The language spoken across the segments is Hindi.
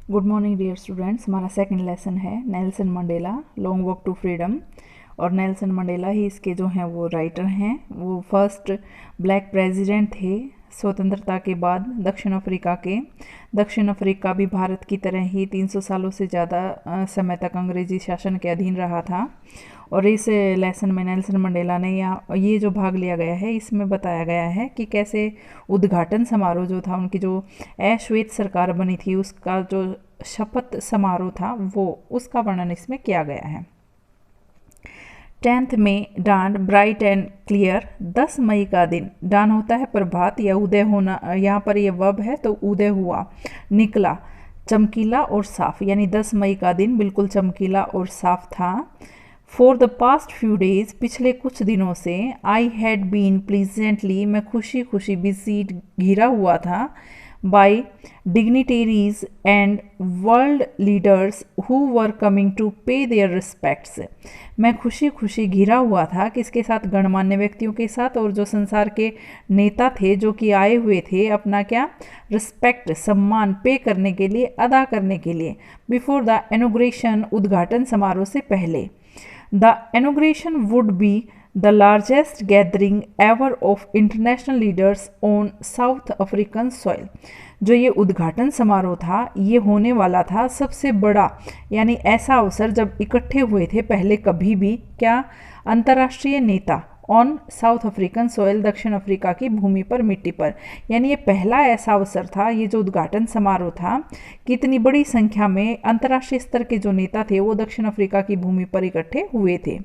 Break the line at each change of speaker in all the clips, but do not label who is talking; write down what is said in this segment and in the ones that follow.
Good morning dear students. हमारा सेकंड लेसन है Nelson Mandela Long Walk to Freedom. और नेल्सन मंडेला ही इसके जो हैं वो राइटर हैं। वो फर्स्ट ब्लैक प्रेसिडेंट थे स्वतंत्रता के बाद दक्षिण अफ्रीका के। दक्षिण अफ्रीका भी भारत की तरह ही 300 सालों से ज़्यादा समय तक अंग्रेजी शासन के अधीन रहा था। और इस लेसन में नेल्सन मंडेला ने ये जो भाग लिया गया है इसमें बताया गया है कि कैसे उद्घाटन समारोह जो था, उनकी जो अश्वेत सरकार बनी थी उसका जो शपथ समारोह था वो उसका वर्णन इसमें किया गया है। 10th में डान ब्राइट एंड क्लियर। 10 मई का दिन, डान होता है प्रभात या उदय होना, यहाँ पर ये वर्ब है तो उदय हुआ, निकला, चमकीला और साफ, यानी 10 मई का दिन बिल्कुल चमकीला और साफ था। For the past few days, पिछले कुछ दिनों से, आई हैड बीन प्लीजेंटली, मैं खुशी खुशी बिजीड, घिरा हुआ था, by dignitaries and world leaders who were coming to pay their respects. मैं खुशी खुशी घिरा हुआ था किसके साथ? गणमान्य व्यक्तियों के साथ, और जो संसार के नेता थे जो कि आए हुए थे अपना क्या रिस्पेक्ट, सम्मान पे करने के लिए, अदा करने के लिए, बिफोर द इनॉग्रेशन, उद्घाटन समारोह से पहले। The inauguration would be the largest gathering ever of international leaders on South African soil। जो ये उद्घाटन समारोह था ये होने वाला था सबसे बड़ा, यानी ऐसा अवसर जब इकट्ठे हुए थे पहले कभी भी क्या अंतर्राष्ट्रीय नेता ऑन साउथ अफ्रीकन सॉइल, दक्षिण अफ्रीका की भूमि पर, मिट्टी पर। यानी ये पहला ऐसा अवसर था, ये जो उद्घाटन समारोह था, कि इतनी बड़ी संख्या में अंतर्राष्ट्रीय स्तर के जो नेता थे वो दक्षिण अफ्रीका की भूमि पर इकट्ठे हुए थे।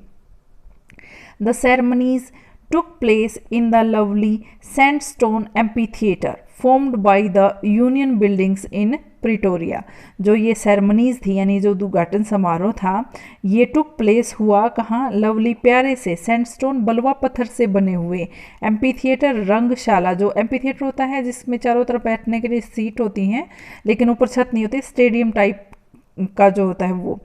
The ceremonies took place in the lovely sandstone amphitheater formed by the Union buildings in Pretoria. जो ये सेरेमनीज थी यानी जो उद्घाटन समारोह था ये टुक प्लेस हुआ कहाँ? लवली, प्यारे से, सैंडस्टोन, बलुआ पत्थर से बने हुए, एम्पीथिएटर, रंगशाला। जो एम्पीथिएटर होता है जिसमें चारों तरफ बैठने के लिए सीट होती हैं लेकिन ऊपर छत नहीं होती, स्टेडियम टाइप का जो होता है वो।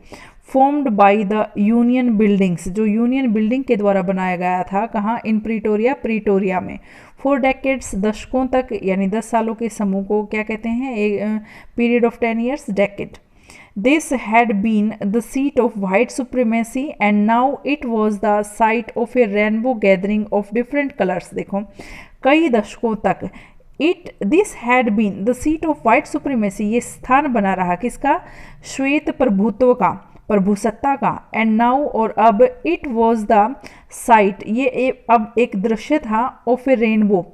Formed by the union buildings, जो यूनियन बिल्डिंग के द्वारा बनाया गया था कहाँ? इन प्रिटोरिया, प्रिटोरिया में। 4 डेकेड्स, दशकों तक, यानी 10 सालों के समूह को क्या कहते हैं? एक period of 10 years, decade. This had been the seat of white supremacy and now it was the site of a rainbow gathering of different colours. देखो, कई दशकों तक this had been the seat of white supremacy, ये स्थान बना रहा किसका? श्वेत प्रभुत्व का, प्रभुसत्ता का। एंड नाउ, और अब, इट वॉज द साइट, ये अब एक दृश्य था, ऑफ ए रेनबो,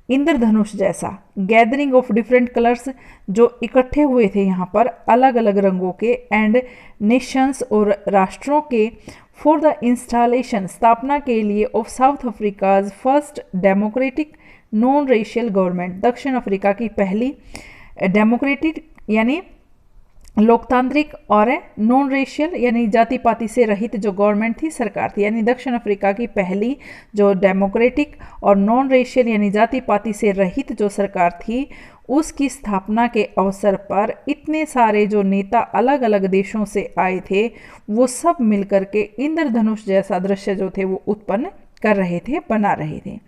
इंद्रधनुष जैसा, गैदरिंग ऑफ डिफरेंट कलर्स, जो इकट्ठे हुए थे यहाँ पर अलग अलग रंगों के, एंड नेशंस, और राष्ट्रों के, फॉर द इंस्टॉलेशन, स्थापना के लिए, of south Africa's first democratic non racial government, दक्षिण अफ्रीका की पहली डेमोक्रेटिक यानी लोकतांत्रिक और नॉन रेशियल यानी जाति पाति से रहित जो गवर्नमेंट थी, सरकार थी। यानी दक्षिण अफ्रीका की पहली जो डेमोक्रेटिक और नॉन रेशियल यानी जाति पाति से रहित जो सरकार थी उसकी स्थापना के अवसर पर इतने सारे जो नेता अलग अलग देशों से आए थे वो सब मिलकर के इंद्रधनुष जैसा दृश्य जो थे वो उत्पन्न कर रहे थे, बना रहे थे।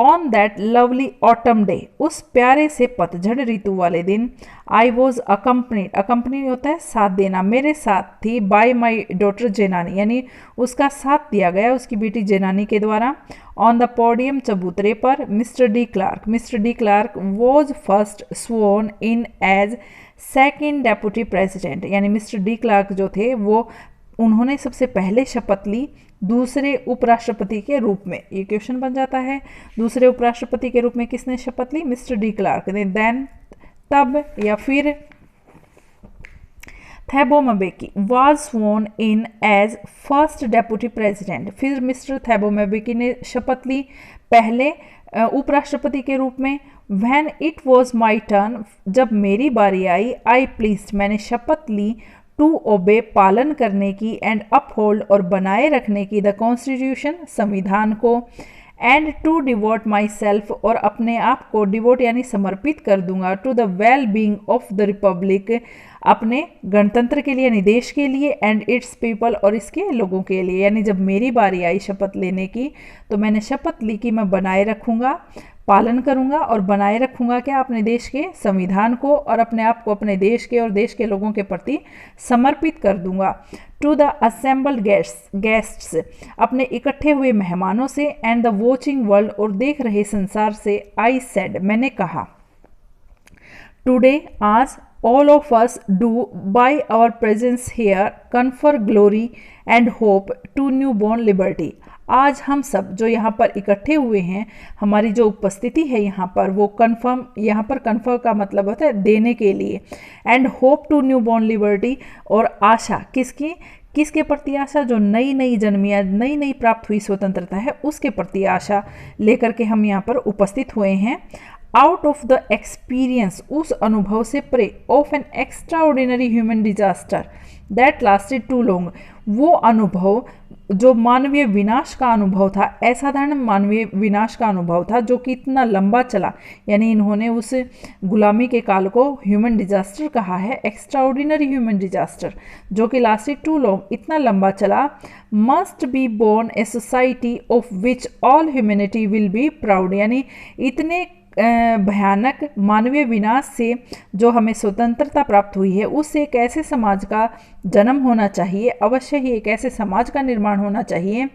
On that lovely autumn day, उस प्यारे से पतझड़ ऋतु वाले दिन, आई वॉज अकम्पनीड होता है साथ देना, मेरे साथ थी, बाय माई डॉटर जेनानी, यानी उसका साथ दिया गया उसकी बेटी जेनानी के द्वारा। ऑन द पोडियम, चबूतरे पर, Mr de Klerk was first sworn in as second deputy president, यानी मिस्टर डी क्लार्क जो थे वो उन्होंने सबसे पहले शपथ ली दूसरे उपराष्ट्रपति के रूप में। ये क्वेश्चन बन जाता है, दूसरे उपराष्ट्रपति के रूप में किसने शपथ ली? मिस्टर डी क्लार्क ने। देन, तब या फिर, Thabo Mbeki was sworn in as first deputy president, फिर मिस्टर थैबो म्बेकी ने शपथ ली पहले उपराष्ट्रपति के रूप में। When it was my turn, जब मेरी बारी आई, आई प्लीज्ड, मैंने शपथ ली, टू ओबे, पालन करने की, एंड अपहोल्ड, और बनाए रखने की, द कॉन्स्टिट्यूशन, संविधान को, and to devote myself, और अपने आप को डिवोट यानी समर्पित कर दूंगा, to the well being of the republic, अपने गणतंत्र के लिए यानी देश के लिए, एंड इट्स पीपल, और इसके लोगों के लिए। यानी जब मेरी बारी आई शपथ लेने की तो मैंने शपथ ली कि मैं बनाए रखूंगा, पालन करूंगा और बनाए रखूंगा क्या, अपने देश के संविधान को, और अपने आप को अपने देश के और देश के लोगों के प्रति समर्पित कर दूंगा। टू द असेंबल्ड गेस्ट्स, अपने इकट्ठे हुए मेहमानों से, एंड द वॉचिंग वर्ल्ड, और देख रहे संसार से, आई सेड, मैंने कहा, टुडे, आज, all of us do by our presence here confer glory and hope to newborn liberty। आज हम सब जो यहाँ पर इकट्ठे हुए हैं, हमारी जो उपस्थिति है यहाँ पर, वो कन्फर्म, यहाँ पर कन्फर्म का मतलब होता है देने के लिए, and hope to newborn liberty, और आशा किसकी, किसके प्रति आशा, जो नई नई जन्मी या नई नई प्राप्त हुई स्वतंत्रता है उसके प्रति आशा लेकर के हम यहाँ पर उपस्थित हुए हैं। आउट ऑफ द एक्सपीरियंस, उस अनुभव से परे, of an extraordinary human disaster that lasted too long, वो अनुभव जो मानवीय विनाश का अनुभव था, असाधारण मानवीय विनाश का अनुभव था जो कि इतना लंबा चला, यानी इन्होंने उस गुलामी के काल को ह्यूमन डिजास्टर कहा है, एक्स्ट्राऑर्डिनरी ह्यूमन डिजास्टर, जो कि लास्टेड टू लॉन्ग, इतना लंबा चला। Must be born a society of which all humanity will be proud, यानी इतने भयानक मानवीय विनाश से जो हमें स्वतंत्रता प्राप्त हुई है, उससे एक ऐसे समाज का जन्म होना चाहिए, अवश्य ही एक ऐसे समाज का निर्माण होना चाहिए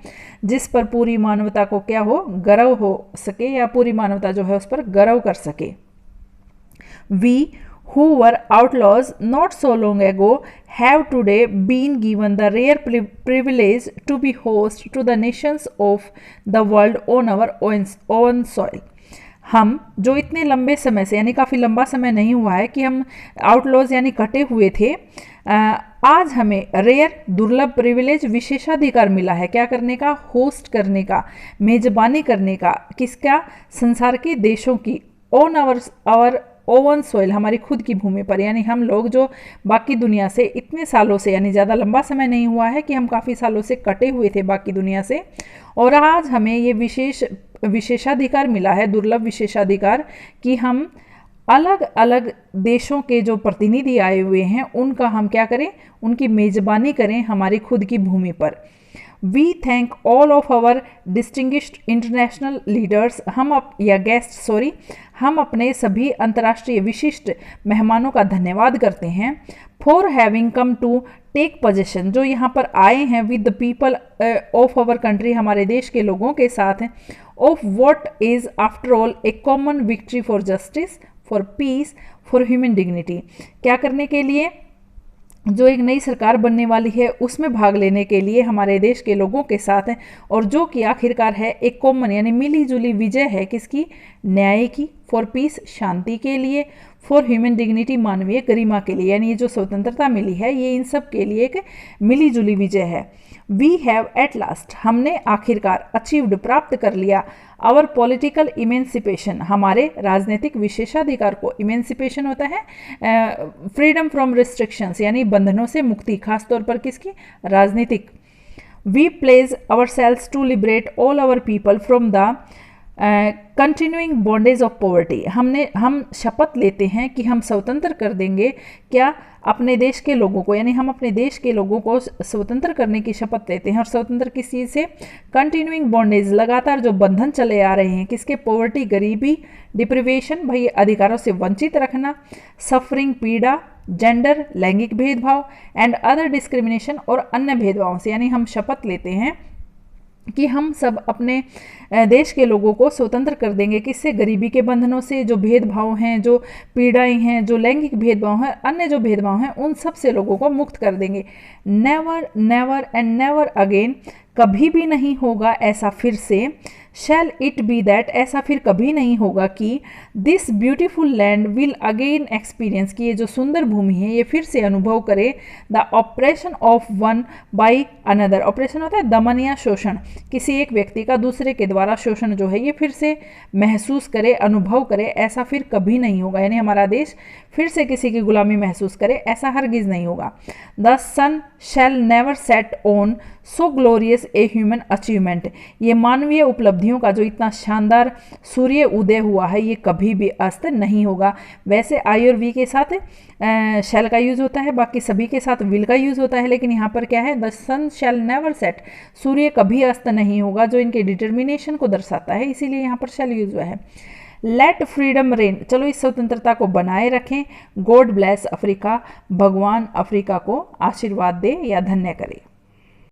जिस पर पूरी मानवता को क्या हो, गर्व हो सके, या पूरी मानवता जो है उस पर गर्व कर सके। We who were outlaws not so long ago have today been given the rare privilege to be host to the nations of the world on our own soil। हम जो इतने लंबे समय से, यानी काफ़ी लंबा समय नहीं हुआ है कि हम आउटलॉज यानी कटे हुए थे, आज हमें रेयर, दुर्लभ प्रिविलेज, विशेषाधिकार मिला है क्या करने का, होस्ट करने का, मेजबानी करने का, किसका, संसार के देशों की, ऑन आवर ओवन सॉइल, हमारी खुद की भूमि पर, यानी हम लोग जो बाकी दुनिया से इतने सालों से, यानी ज़्यादा लंबा समय नहीं हुआ है कि हम काफ़ी सालों से कटे हुए थे बाकी दुनिया से, और आज हमें ये विशेषाधिकार मिला है, दुर्लभ विशेषाधिकार, कि हम अलग अलग देशों के जो प्रतिनिधि आए हुए हैं उनका हम क्या करें, उनकी मेज़बानी करें हमारी खुद की भूमि पर। We thank all of our distinguished international leaders, हम अपने सभी अंतर्राष्ट्रीय विशिष्ट मेहमानों का धन्यवाद करते हैं। For having come to take possession, जो यहाँ पर आए हैं with the people of our country, हमारे देश के लोगों के साथ, of what is after all a common victory for justice, for peace, for human dignity, क्या करने के लिए, जो एक नई सरकार बनने वाली है उसमें भाग लेने के लिए हमारे देश के लोगों के साथ हैं, और जो कि आखिरकार है एक कॉमन, यानी मिली जुली विजय है किसकी, न्याय की, फॉर पीस, शांति के लिए, फॉर ह्यूमन डिग्निटी, मानवीय गरिमा के लिए, यानी ये जो स्वतंत्रता मिली है ये इन सब के लिए एक मिली जुली विजय है। वी हैव एट लास्ट, हमने आखिरकार, अचीव्ड, प्राप्त कर लिया, आवर पॉलिटिकल इमेंसिपेशन, हमारे राजनीतिक विशेषाधिकार को, इमेंसिपेशन होता है फ्रीडम फ्रॉम रिस्ट्रिक्शंस, यानी बंधनों से मुक्ति, खासतौर पर किसकी, राजनीतिक। We pledge ourselves to liberate all our people from the continuing bondage of poverty, हम शपथ लेते हैं कि हम स्वतंत्र कर देंगे क्या, अपने देश के लोगों को, यानी हम अपने देश के लोगों को स्वतंत्र करने की शपथ लेते हैं। और स्वतंत्र किस चीज़ से, कंटिन्यूइंग बॉन्डेज, लगातार जो बंधन चले आ रहे हैं किसके, पॉवर्टी, गरीबी, डिप्रिवेशन, भाई अधिकारों से वंचित रखना, सफरिंग, पीड़ा, जेंडर, लैंगिक भेदभाव, एंड अदर डिस्क्रिमिनेशन, और अन्य भेदभावों से, यानी हम शपथ लेते हैं कि हम सब अपने देश के लोगों को स्वतंत्र कर देंगे किससे, गरीबी के बंधनों से, जो भेदभाव हैं, जो पीड़ाएं हैं, जो लैंगिक भेदभाव हैं, अन्य जो भेदभाव हैं, उन सब से लोगों को मुक्त कर देंगे। Never, never and never again, कभी भी नहीं होगा ऐसा फिर से, शैल इट बी दैट, ऐसा फिर कभी नहीं होगा कि, this beautiful land will again experience, कि ये जो सुंदर भूमि है ये फिर से अनुभव करे, the operation of one by another, operation होता है दमन या शोषण, किसी एक व्यक्ति का दूसरे के द्वारा शोषण जो है ये फिर से महसूस करे, अनुभव करे, ऐसा फिर कभी नहीं होगा, यानी हमारा देश फिर से किसी की गुलामी महसूस करे, ऐसा हरगिज नहीं होगा। The sun shall never set on so glorious a human achievement, ये मानवीय उपलब्धियों का जो इतना शानदार सूर्य उदय हुआ है ये कभी भी अस्त नहीं होगा। वैसे आई और वी के साथ शैल का यूज़ होता है, बाकी सभी के साथ विल का यूज़ होता है, लेकिन यहाँ पर क्या है, the sun shall never set, सूर्य कभी अस्त नहीं होगा, जो इनके डिटर्मिनेशन को दर्शाता है, इसीलिए यहाँ पर शैल यूज हुआ है। लेट फ्रीडम रेन, चलो इस स्वतंत्रता को बनाए रखें। गॉड ब्लेस अफ्रीका, भगवान अफ्रीका को आशीर्वाद दे या धन्य करे।